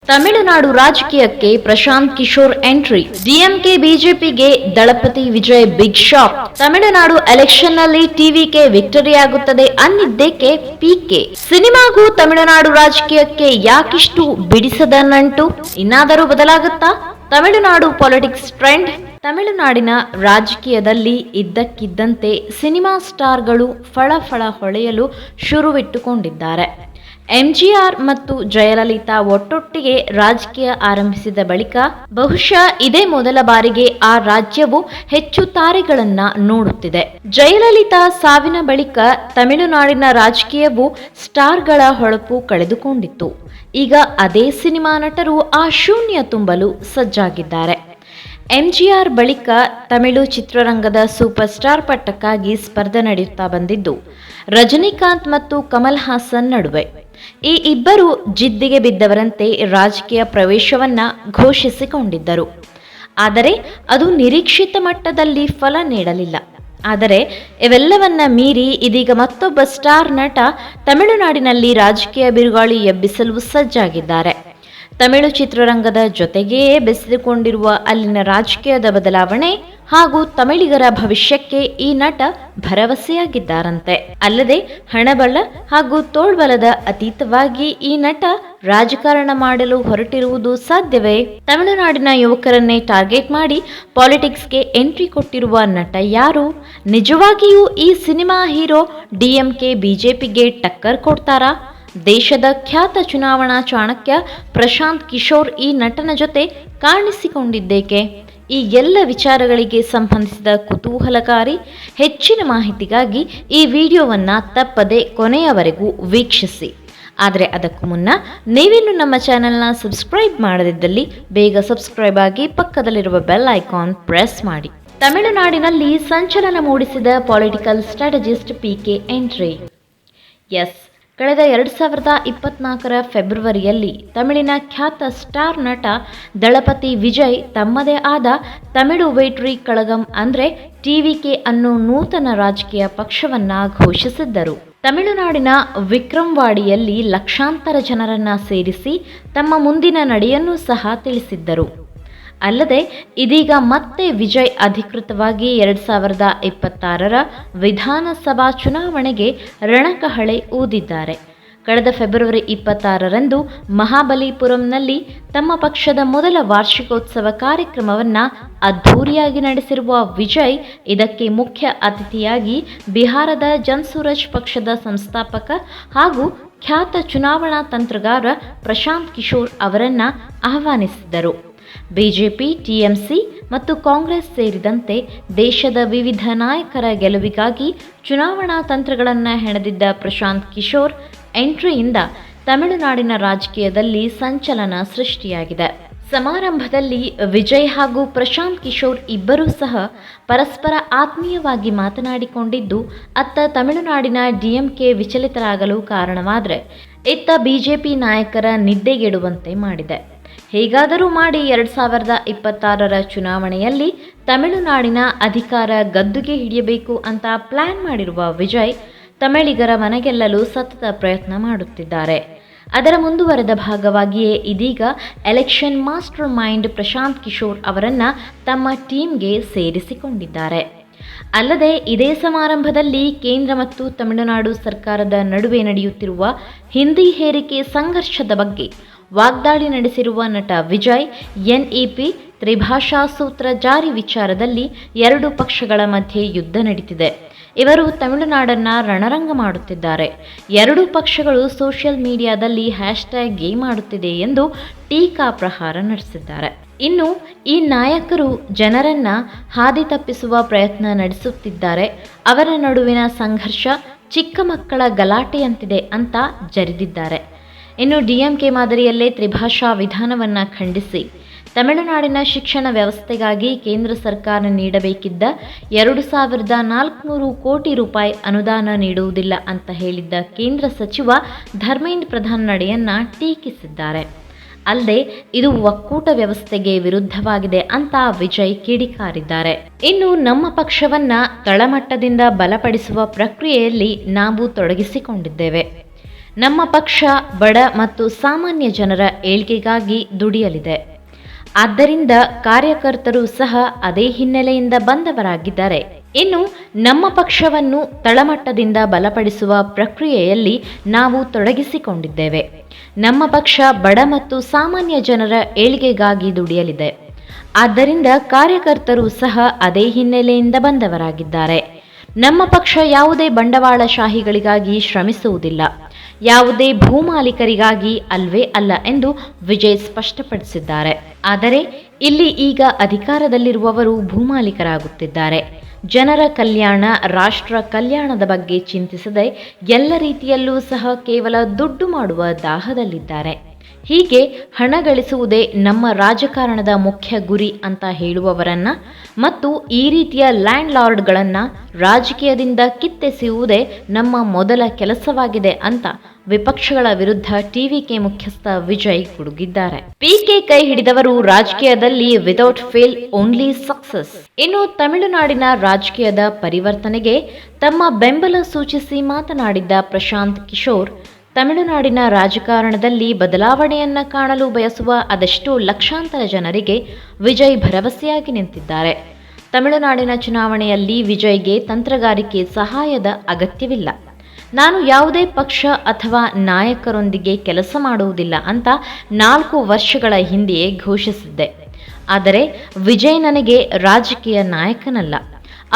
ತಮಿಳುನಾಡು ರಾಜಕೀಯಕ್ಕೆ Prashant Kishore entry. DMK ಬಿಜೆಪಿಗೆ Thalapathy Vijay big shock. Tamil Nadu election ನಲ್ಲಿ ಟಿವಿಕೆ ವಿಕ್ಟರಿ ಆಗುತ್ತದೆ ಅನ್ನಿದ್ದೇಕೆ ಪಿಕೆ. ಸಿನಿಮಾಗೂ ತಮಿಳುನಾಡು ರಾಜಕೀಯಕ್ಕೆ ಯಾಕಿಷ್ಟು ಬಿಡಿಸದ ನಂಟು? ಇನ್ನಾದರೂ ಬದಲಾಗುತ್ತಾ ತಮಿಳುನಾಡು ಪಾಲಿಟಿಕ್ಸ್ ಟ್ರೆಂಡ್? ತಮಿಳುನಾಡಿನ ರಾಜಕೀಯದಲ್ಲಿ ಇದ್ದಕ್ಕಿದ್ದಂತೆ ಸಿನಿಮಾ ಸ್ಟಾರ್ಗಳು ಫಳ ಹೊಳೆಯಲು ಶುರುವಿಟ್ಟುಕೊಂಡಿದ್ದಾರೆ. ಎಂಜಿಆರ್ ಮತ್ತು ಜಯಲಲಿತಾ ಒಟ್ಟೊಟ್ಟಿಗೆ ರಾಜಕೀಯ ಆರಂಭಿಸಿದ ಬಳಿಕ ಬಹುಶಃ ಇದೇ ಮೊದಲ ಬಾರಿಗೆ ಆ ರಾಜ್ಯವು ಹೆಚ್ಚು ತಾರೆಗಳನ್ನ ನೋಡುತ್ತಿದೆ. ಜಯಲಲಿತಾ ಸಾವಿನ ಬಳಿಕ ತಮಿಳುನಾಡಿನ ರಾಜಕೀಯವು ಸ್ಟಾರ್ಗಳ ಹೊಳಪು ಕಳೆದುಕೊಂಡಿತ್ತು. ಈಗ ಅದೇ ಸಿನಿಮಾ ನಟರು ಆ ಶೂನ್ಯ ತುಂಬಲು ಸಜ್ಜಾಗಿದ್ದಾರೆ. ಎಂಜಿಆರ್ ಬಳಿಕ ತಮಿಳು ಚಿತ್ರರಂಗದ ಸೂಪರ್ ಸ್ಟಾರ್ ಪಟ್ಟಕ್ಕಾಗಿ ಸ್ಪರ್ಧೆ ನಡೆಯುತ್ತಾ ಬಂದಿದ್ದು ರಜನಿಕಾಂತ್ ಮತ್ತು ಕಮಲ್ ಹಾಸನ್ ನಡುವೆ. ಈ ಇಬ್ಬರು ಜಿದ್ದಿಗೆ ಬಿದ್ದವರಂತೆ ರಾಜಕೀಯ ಪ್ರವೇಶವನ್ನ ಘೋಷಿಸಿಕೊಂಡಿದ್ದರು. ಆದರೆ ಅದು ನಿರೀಕ್ಷಿತ ಮಟ್ಟದಲ್ಲಿ ಫಲ ನೀಡಲಿಲ್ಲ. ಆದರೆ ಇವೆಲ್ಲವನ್ನ ಮೀರಿ ಇದೀಗ ಮತ್ತೊಬ್ಬ ಸ್ಟಾರ್ ನಟ ತಮಿಳುನಾಡಿನಲ್ಲಿ ರಾಜಕೀಯ ಬಿರುಗಾಳಿ ಎಬ್ಬಿಸಲು ಸಜ್ಜಾಗಿದ್ದಾರೆ. ತಮಿಳು ಚಿತ್ರರಂಗದ ಜೊತೆಗೇ ಬೆಸೆದುಕೊಂಡಿರುವ ಅಲ್ಲಿನ ರಾಜಕೀಯದ ಬದಲಾವಣೆ ಹಾಗೂ ತಮಿಳಿಗರ ಭವಿಷ್ಯಕ್ಕೆ ಈ ನಟ ಭರವಸೆಯಾಗಿದ್ದಾರಂತೆ. ಅಲ್ಲದೆ ಹಣಬಲ ಹಾಗೂ ತೋಳ್ಬಲದ ಅತೀತವಾಗಿ ಈ ನಟ ರಾಜಕಾರಣ ಮಾಡಲು ಹೊರಟಿರುವುದು ಸಾಧ್ಯವೇ? ತಮಿಳುನಾಡಿನ ಯುವಕರನ್ನೇ ಟಾರ್ಗೆಟ್ ಮಾಡಿ ಪಾಲಿಟಿಕ್ಸ್ಗೆ ಎಂಟ್ರಿ ಕೊಟ್ಟಿರುವ ನಟ ಯಾರು? ನಿಜವಾಗಿಯೂ ಈ ಸಿನಿಮಾ ಹೀರೋ ಡಿಎಂಕೆ ಬಿಜೆಪಿಗೆ ಟಕ್ಕರ್ ಕೊಡ್ತಾರಾ? ದೇಶದ ಖ್ಯಾತ ಚುನಾವಣಾ ಚಾಣಕ್ಯ ಪ್ರಶಾಂತ್ ಕಿಶೋರ್ ಈ ನಟನ ಜೊತೆ ಕಾಣಿಸಿಕೊಂಡಿದ್ದೇಕೆ? ಈ ಎಲ್ಲ ವಿಚಾರಗಳಿಗೆ ಸಂಬಂಧಿಸಿದ ಕುತೂಹಲಕಾರಿ ಹೆಚ್ಚಿನ ಮಾಹಿತಿಗಾಗಿ ಈ ವಿಡಿಯೋವನ್ನು ತಪ್ಪದೆ ಕೊನೆಯವರೆಗೂ ವೀಕ್ಷಿಸಿ. ಆದರೆ ಅದಕ್ಕೂ ಮುನ್ನ ನೀವಿನ್ನು ನಮ್ಮ ಚಾನೆಲ್ನ ಸಬ್ಸ್ಕ್ರೈಬ್ ಮಾಡದಿದ್ದಲ್ಲಿ ಬೇಗ ಸಬ್ಸ್ಕ್ರೈಬ್ ಆಗಿ ಪಕ್ಕದಲ್ಲಿರುವ ಬೆಲ್ ಐಕಾನ್ ಪ್ರೆಸ್ ಮಾಡಿ. ತಮಿಳುನಾಡಿನಲ್ಲಿ ಸಂಚಲನ ಮೂಡಿಸಿದ ಪೊಲಿಟಿಕಲ್ ಸ್ಟ್ರಾಟಜಿಸ್ಟ್ ಪಿಕೆ ಎಂಟ್ರಿ. ಕಳೆದ 2024 ಫೆಬ್ರವರಿಯಲ್ಲಿ ತಮಿಳಿನ ಖ್ಯಾತ ಸ್ಟಾರ್ ನಟ ದಳಪತಿ ವಿಜಯ್ ತಮ್ಮದೇ ಆದ ತಮಿಳು ವೇಟ್ರಿ ಕಳಗಂ ಅಂದರೆ ಟಿವಿಕೆ ಅನ್ನೋ ನೂತನ ರಾಜಕೀಯ ಪಕ್ಷವನ್ನ ಘೋಷಿಸಿದ್ದರು. ತಮಿಳುನಾಡಿನ ವಿಕ್ರಮವಾಡಿಯಲ್ಲಿ ಲಕ್ಷಾಂತರ ಜನರನ್ನ ಸೇರಿಸಿ ತಮ್ಮ ಮುಂದಿನ ನಡೆಯನ್ನು ಸಹ ತಿಳಿಸಿದ್ದರು. ಅಲ್ಲದೆ ಇದೀಗ ಮತ್ತೆ ವಿಜಯ್ ಅಧಿಕೃತವಾಗಿ 2026 ವಿಧಾನಸಭಾ ಚುನಾವಣೆಗೆ ರಣಕಹಳೆ ಊದಿದ್ದಾರೆ. ಕಳೆದ ಫೆಬ್ರವರಿ 26ರಂದು ಮಹಾಬಲಿಪುರಂನಲ್ಲಿ ತಮ್ಮ ಪಕ್ಷದ ಮೊದಲ ವಾರ್ಷಿಕೋತ್ಸವ ಕಾರ್ಯಕ್ರಮವನ್ನು ಅದ್ಧೂರಿಯಾಗಿ ನಡೆಸಿರುವ ವಿಜಯ್ ಇದಕ್ಕೆ ಮುಖ್ಯ ಅತಿಥಿಯಾಗಿ ಬಿಹಾರದ ಜನಸುರಜ್ ಪಕ್ಷದ ಸಂಸ್ಥಾಪಕ ಹಾಗೂ ಖ್ಯಾತ ಚುನಾವಣಾ ತಂತ್ರಗಾರ ಪ್ರಶಾಂತ್ ಕಿಶೋರ್ ಅವರನ್ನ ಆಹ್ವಾನಿಸಿದ್ದರು. ಬಿಜೆಪಿ, ಟಿಎಂಸಿ ಮತ್ತು ಕಾಂಗ್ರೆಸ್ ಸೇರಿದಂತೆ ದೇಶದ ವಿವಿಧ ನಾಯಕರ ಗೆಲುವಿಗಾಗಿ ಚುನಾವಣಾ ತಂತ್ರಗಳನ್ನು ಹೆಣೆದಿದ್ದ ಪ್ರಶಾಂತ್ ಕಿಶೋರ್ ಎಂಟ್ರಿಯಿಂದ ತಮಿಳುನಾಡಿನ ರಾಜಕೀಯದಲ್ಲಿ ಸಂಚಲನ ಸೃಷ್ಟಿಯಾಗಿದೆ. ಸಮಾರಂಭದಲ್ಲಿ ವಿಜಯ್ ಹಾಗೂ ಪ್ರಶಾಂತ್ ಕಿಶೋರ್ ಇಬ್ಬರೂ ಸಹ ಪರಸ್ಪರ ಆತ್ಮೀಯವಾಗಿ ಮಾತನಾಡಿಕೊಂಡಿದ್ದು ಅತ್ತ ತಮಿಳುನಾಡಿನ ಡಿಎಂಕೆ ವಿಚಲಿತರಾಗಲು ಕಾರಣವಾದರೆ ಇತ್ತ ಬಿಜೆಪಿ ನಾಯಕರ ನಿದ್ದೆಗೆಡುವಂತೆ ಮಾಡಿದೆ. ಹೇಗಾದರೂ ಮಾಡಿ 2026 ಚುನಾವಣೆಯಲ್ಲಿ ತಮಿಳುನಾಡಿನ ಅಧಿಕಾರ ಗದ್ದುಗೆ ಹಿಡಿಯಬೇಕು ಅಂತ ಪ್ಲಾನ್ ಮಾಡಿರುವ ವಿಜಯ್ ತಮಿಳಿಗರ ಮನಗೆಲ್ಲಲು ಸತತ ಪ್ರಯತ್ನ ಮಾಡುತ್ತಿದ್ದಾರೆ. ಅದರ ಮುಂದುವರೆದ ಭಾಗವಾಗಿಯೇ ಇದೀಗ election mastermind Prashant Kishor ಅವರನ್ನ ತಮ್ಮ ಟೀಮ್ಗೆ ಸೇರಿಸಿಕೊಂಡಿದ್ದಾರೆ. ಅಲ್ಲದೆ ಇದೇ ಸಮಾರಂಭದಲ್ಲಿ ಕೇಂದ್ರ ಮತ್ತು ತಮಿಳುನಾಡು ಸರ್ಕಾರದ ನಡುವೆ ನಡೆಯುತ್ತಿರುವ ಹಿಂದಿ ಹೇರಿಕೆ ಸಂಘರ್ಷದ ಬಗ್ಗೆ ವಾಗ್ದಾಳಿ ನಡೆಸಿರುವ ನಟ ವಿಜಯ್ ಎನ್ಇಪಿ ತ್ರಿಭಾಷಾ ಸೂತ್ರ ಜಾರಿ ವಿಚಾರದಲ್ಲಿ ಎರಡು ಪಕ್ಷಗಳ ಮಧ್ಯೆ ಯುದ್ಧ ನಡೀತಿದೆ. ಇವರು ತಮಿಳುನಾಡನ್ನ ರಣರಂಗ ಮಾಡುತ್ತಿದ್ದಾರೆ. ಎರಡೂ ಪಕ್ಷಗಳು ಸೋಷಿಯಲ್ ಮೀಡಿಯಾದಲ್ಲಿ ಹ್ಯಾಶ್ಟ್ಯಾಗ್ ಮಾಡುತ್ತಿದೆ ಎಂದು ಟೀಕಾ ಪ್ರಹಾರ ನಡೆಸಿದ್ದಾರೆ. ಇನ್ನು ಈ ನಾಯಕರು ಜನರನ್ನ ಹಾದಿ ತಪ್ಪಿಸುವ ಪ್ರಯತ್ನ ನಡೆಸುತ್ತಿದ್ದಾರೆ. ಅವರ ನಡುವಿನ ಸಂಘರ್ಷ ಚಿಕ್ಕ ಮಕ್ಕಳ ಗಲಾಟೆಯಂತಿದೆ ಅಂತ ಜರಿದಿದ್ದಾರೆ. ಇನ್ನು ಡಿಎಂಕೆ ಮಾದರಿಯಲ್ಲೇ ತ್ರಿಭಾಷಾ ವಿಧಾನವನ್ನು ಖಂಡಿಸಿ ತಮಿಳುನಾಡಿನ ಶಿಕ್ಷಣ ವ್ಯವಸ್ಥೆಗಾಗಿ ಕೇಂದ್ರ ಸರ್ಕಾರ ನೀಡಬೇಕಿದ್ದ 2400 ಕೋಟಿ ರೂಪಾಯಿ ಅನುದಾನ ನೀಡುವುದಿಲ್ಲ ಅಂತ ಹೇಳಿದ್ದ ಕೇಂದ್ರ ಸಚಿವ ಧರ್ಮೇಂದ್ರ ಪ್ರಧಾನ್ ನಡೆಯನ್ನ ಟೀಕಿಸಿದ್ದಾರೆ. ಅಲ್ಲದೆ ಇದು ಒಕ್ಕೂಟ ವ್ಯವಸ್ಥೆಗೆ ವಿರುದ್ಧವಾಗಿದೆ ಅಂತ ವಿಜಯ್ ಕಿಡಿಕಾರಿದ್ದಾರೆ. ಇನ್ನು ನಮ್ಮ ಪಕ್ಷವನ್ನ ತಳಮಟ್ಟದಿಂದ ಬಲಪಡಿಸುವ ಪ್ರಕ್ರಿಯೆಯಲ್ಲಿ ನಾವು ತೊಡಗಿಸಿಕೊಂಡಿದ್ದೇವೆ. ನಮ್ಮ ಪಕ್ಷ ಬಡ ಮತ್ತು ಸಾಮಾನ್ಯ ಜನರ ಏಳ್ಗೆಗಾಗಿ ದುಡಿಯಲಿದೆ. ಆದ್ದರಿಂದ ಕಾರ್ಯಕರ್ತರು ಸಹ ಅದೇ ಹಿನ್ನೆಲೆಯಿಂದ ಬಂದವರಾಗಿದ್ದಾರೆ. ಇನ್ನು ನಮ್ಮ ಪಕ್ಷವನ್ನು ತಳಮಟ್ಟದಿಂದ ಬಲಪಡಿಸುವ ಪ್ರಕ್ರಿಯೆಯಲ್ಲಿ ನಾವು ತೊಡಗಿಸಿಕೊಂಡಿದ್ದೇವೆ. ನಮ್ಮ ಪಕ್ಷ ಬಡ ಮತ್ತು ಸಾಮಾನ್ಯ ಜನರ ಏಳ್ಗೆಗಾಗಿ ದುಡಿಯಲಿದೆ. ಆದ್ದರಿಂದ ಕಾರ್ಯಕರ್ತರು ಸಹ ಅದೇ ಹಿನ್ನೆಲೆಯಿಂದ ಬಂದವರಾಗಿದ್ದಾರೆ. ನಮ್ಮ ಪಕ್ಷ ಯಾವುದೇ ಬಂಡವಾಳಶಾಹಿಗಳಿಗಾಗಿ ಶ್ರಮಿಸುವುದಿಲ್ಲ, ಯಾವುದೇ ಭೂಮಾಲೀಕರಿಗಾಗಿ ಅಲ್ವೇ ಅಲ್ಲ ಎಂದು ವಿಜಯ್ ಸ್ಪಷ್ಟಪಡಿಸಿದ್ದಾರೆ. ಆದರೆ ಇಲ್ಲಿ ಈಗ ಅಧಿಕಾರದಲ್ಲಿರುವವರು ಭೂಮಾಲೀಕರಾಗುತ್ತಿದ್ದಾರೆ. ಜನರ ಕಲ್ಯಾಣ, ರಾಷ್ಟ್ರ ಕಲ್ಯಾಣದ ಬಗ್ಗೆ ಚಿಂತಿಸದೆ ಎಲ್ಲ ರೀತಿಯಲ್ಲೂ ಸಹ ಕೇವಲ ದುಡ್ಡು ಮಾಡುವ ದಾಹದಲ್ಲಿದ್ದಾರೆ. ಹೀಗೆ ಹಣ ಗಳಿಸುವುದೇ ನಮ್ಮ ರಾಜಕಾರಣದ ಮುಖ್ಯ ಗುರಿ ಅಂತ ಹೇಳುವವರನ್ನ ಮತ್ತು ಈ ರೀತಿಯ ಲ್ಯಾಂಡ್ ಲಾರ್ಡ್ಗಳನ್ನು ರಾಜಕೀಯದಿಂದ ಕಿತ್ತೆಸೆಯುವುದೇ ನಮ್ಮ ಮೊದಲ ಕೆಲಸವಾಗಿದೆ ಅಂತ ವಿಪಕ್ಷಗಳ ವಿರುದ್ಧ ಟಿವಿಕೆ ಮುಖ್ಯಸ್ಥ ವಿಜಯ್ ಗುಡುಗಿದ್ದಾರೆ. ಪಿಕೆ ಕೈ ಹಿಡಿದವರು ರಾಜಕೀಯದಲ್ಲಿ ವಿದೌಟ್ ಫೇಲ್ ಓನ್ಲಿ ಸಕ್ಸಸ್. ಇನ್ನು ತಮಿಳುನಾಡಿನ ರಾಜಕೀಯದ ಪರಿವರ್ತನೆಗೆ ತಮ್ಮ ಬೆಂಬಲ ಸೂಚಿಸಿ ಮಾತನಾಡಿದ್ದ ಪ್ರಶಾಂತ್ ಕಿಶೋರ್, ತಮಿಳುನಾಡಿನ ರಾಜಕಾರಣದಲ್ಲಿ ಬದಲಾವಣೆಯನ್ನ ಕಾಣಲು ಬಯಸುವ ಅದೆಷ್ಟೋ ಲಕ್ಷಾಂತರ ಜನರಿಗೆ ವಿಜಯ್ ಭರವಸೆಯಾಗಿ ನಿಂತಿದ್ದಾರೆ. ತಮಿಳುನಾಡಿನ ಚುನಾವಣೆಯಲ್ಲಿ ವಿಜಯ್ಗೆ ತಂತ್ರಗಾರಿಕೆ ಸಹಾಯದ ಅಗತ್ಯವಿಲ್ಲ. ನಾನು ಯಾವುದೇ ಪಕ್ಷ ಅಥವಾ ನಾಯಕರೊಂದಿಗೆ ಕೆಲಸ ಮಾಡುವುದಿಲ್ಲ ಅಂತ 4 ವರ್ಷಗಳ ಹಿಂದೆಯೇ ಘೋಷಿಸಿದ್ದೆ. ಆದರೆ ವಿಜಯ್ ನನಗೆ ರಾಜಕೀಯ ನಾಯಕನಲ್ಲ,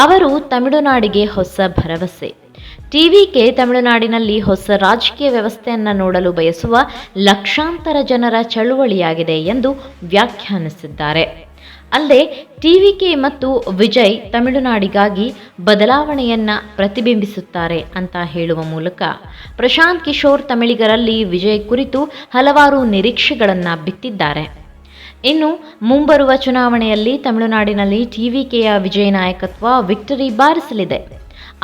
ಅವರು ತಮಿಳುನಾಡಿಗೆ ಹೊಸ ಭರವಸೆ. ಟಿವಿಕೆ ತಮಿಳುನಾಡಿನಲ್ಲಿ ಹೊಸ ರಾಜಕೀಯ ವ್ಯವಸ್ಥೆಯನ್ನು ನೋಡಲು ಬಯಸುವ ಲಕ್ಷಾಂತರ ಜನರ ಚಳುವಳಿಯಾಗಿದೆ ಎಂದು ವ್ಯಾಖ್ಯಾನಿಸಿದ್ದಾರೆ. ಅಲ್ಲದೆ ಟಿವಿಕೆ ಮತ್ತು ವಿಜಯ್ ತಮಿಳುನಾಡಿಗಾಗಿ ಬದಲಾವಣೆಯನ್ನ ಪ್ರತಿಬಿಂಬಿಸುತ್ತಾರೆ ಅಂತ ಹೇಳುವ ಮೂಲಕ ಪ್ರಶಾಂತ್ ಕಿಶೋರ್ ತಮಿಳಿಗರಲ್ಲಿ ವಿಜಯ್ ಕುರಿತು ಹಲವಾರು ನಿರೀಕ್ಷೆಗಳನ್ನು ಬಿತ್ತಿದ್ದಾರೆ. ಇನ್ನು ಮುಂಬರುವ ಚುನಾವಣೆಯಲ್ಲಿ ತಮಿಳುನಾಡಿನಲ್ಲಿ ಟಿವಿಕೆಯ ವಿಜಯ್ ನಾಯಕತ್ವ ವಿಕ್ಟರಿ ಬಾರಿಸಲಿದೆ.